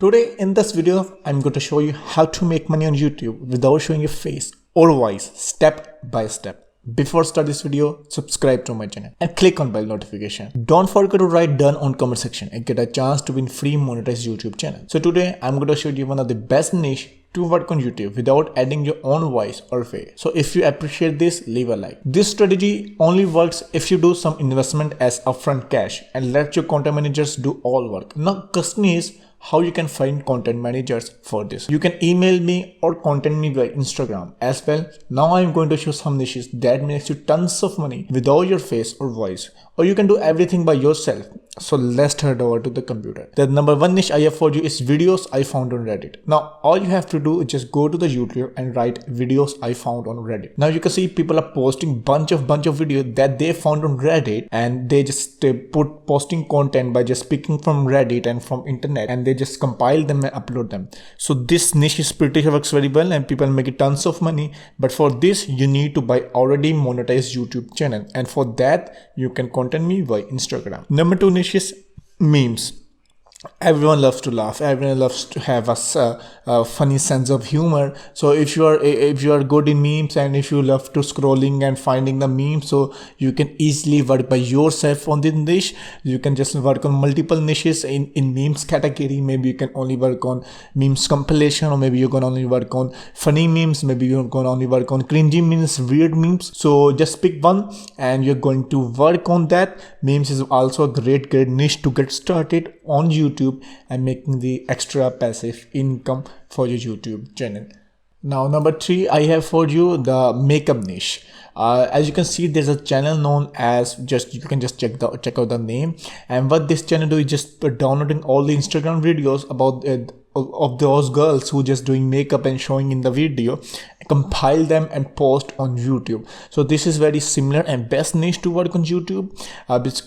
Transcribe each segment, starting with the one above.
Today in this video, I'm going to show you how to make money on YouTube without showing your face or voice step by step. Before start this video, subscribe to my channel and click on bell notification. Don't forget to write done on comment section and get a chance to win free monetized YouTube channel. So today I'm going to show you one of the best niche to work on YouTube without adding your own voice or face. So if you appreciate this, leave a like. This strategy only works if you do some investment as upfront cash and let your content managers do all work. Now question is how you can find content managers for this. You can email me or contact me by Instagram as well. Now I'm going to show some niches that makes you tons of money without your face or voice, or you can do everything by yourself. So let's head over to the computer. The number one niche I have for you is videos I found on Reddit. Now all you have to do is just go to the YouTube and write videos I found on Reddit. Now you can see people are posting bunch of videos that they found on Reddit, and they just put posting content by just picking from Reddit and from internet, and they just compile them and upload them. So this niche is pretty works very well and people make it tons of money. But for this you need to buy already monetized YouTube channel, and for that you can contact me by Instagram. Number two niche is memes. Everyone loves to laugh. Everyone loves to have a funny sense of humor. So if you are good in memes and if you love to scrolling and finding the memes, so you can easily work by yourself on this niche. You can just work on multiple niches in memes category. Maybe you can only work on memes compilation, or maybe you can only work on funny memes. Maybe you can only work on cringy memes, weird memes. So just pick one and you're going to work on that. Memes is also a great niche to get started on YouTube and making the extra passive income for your YouTube channel. Now number three I have for you the makeup niche. As you can see, there's a channel known as you can just check out the name, and what this channel do is just downloading all the Instagram videos about of those girls who just doing makeup and showing in the video, compile them and post on YouTube. So this is very similar and best niche to work on YouTube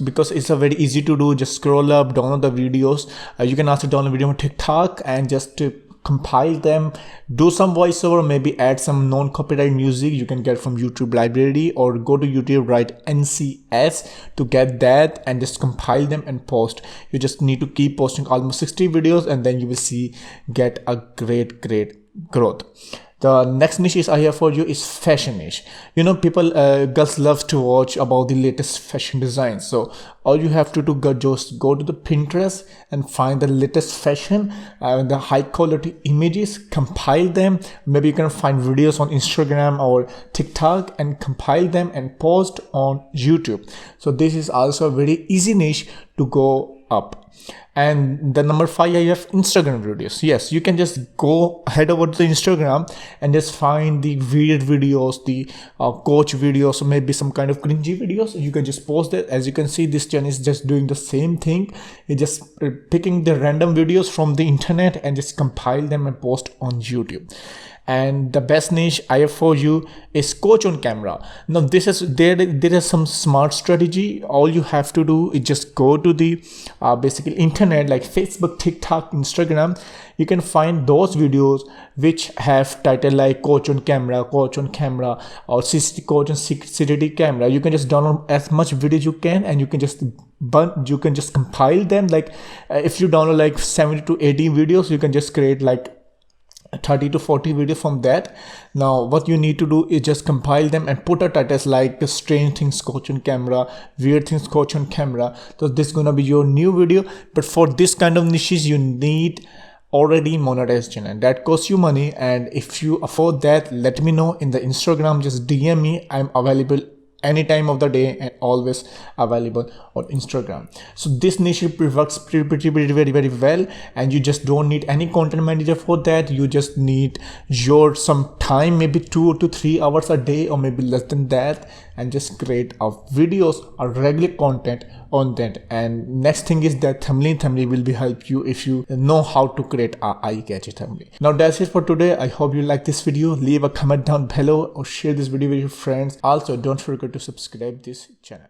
because it's a very easy to do. Just scroll up, download the videos. You can also download video on TikTok and just compile them, do some voiceover, maybe add some non-copyright music you can get from YouTube library, or go to YouTube, write NCS to get that and just compile them and post. You just need to keep posting almost 60 videos and then you will get a great growth. The next niche I have for you is fashion niche. You know, people, girls love to watch about the latest fashion designs. So all you have to do just go to the Pinterest and find the latest fashion, the high quality images, compile them. Maybe you can find videos on Instagram or TikTok and compile them and post on YouTube. So this is also a very easy niche to go up. And the number five I have Instagram videos. Yes, you can just head over to the Instagram and just find the weird videos, the coach videos, or maybe some kind of cringy videos. You can just post that. As you can see, this channel is just doing the same thing. It's just picking the random videos from the internet and just compile them and post on YouTube. And the best niche I have for you is coach on camera. Now there is some smart strategy. All you have to do is just go to the basically internet like Facebook, TikTok, Instagram. You can find those videos which have title like coach on camera, or coach on CCTV camera. You can just download as much videos you can, and you can just compile them. Like if you download like 70 to 80 videos, you can just create like 30 to 40 videos from that. Now what you need to do is just compile them and put a titles like strange things coach on camera, weird things coach on camera. So this is gonna be your new video. But for this kind of niches you need already monetized channel that costs you money, and if you afford that, let me know in the Instagram. Just DM me. I'm available any time of the day and always available on Instagram. So this niche works pretty very well, and you just don't need any content manager for that. You just need some time, maybe 2 to 3 hours a day, or maybe less than that, and just create videos or regular content on that. And next thing is that thumbnail will be help you if you know how to create a eye-catchy thumbnail. Now that's it for today. I hope you like this video. Leave a comment down below or share this video with your friends. Also don't forget to subscribe this channel.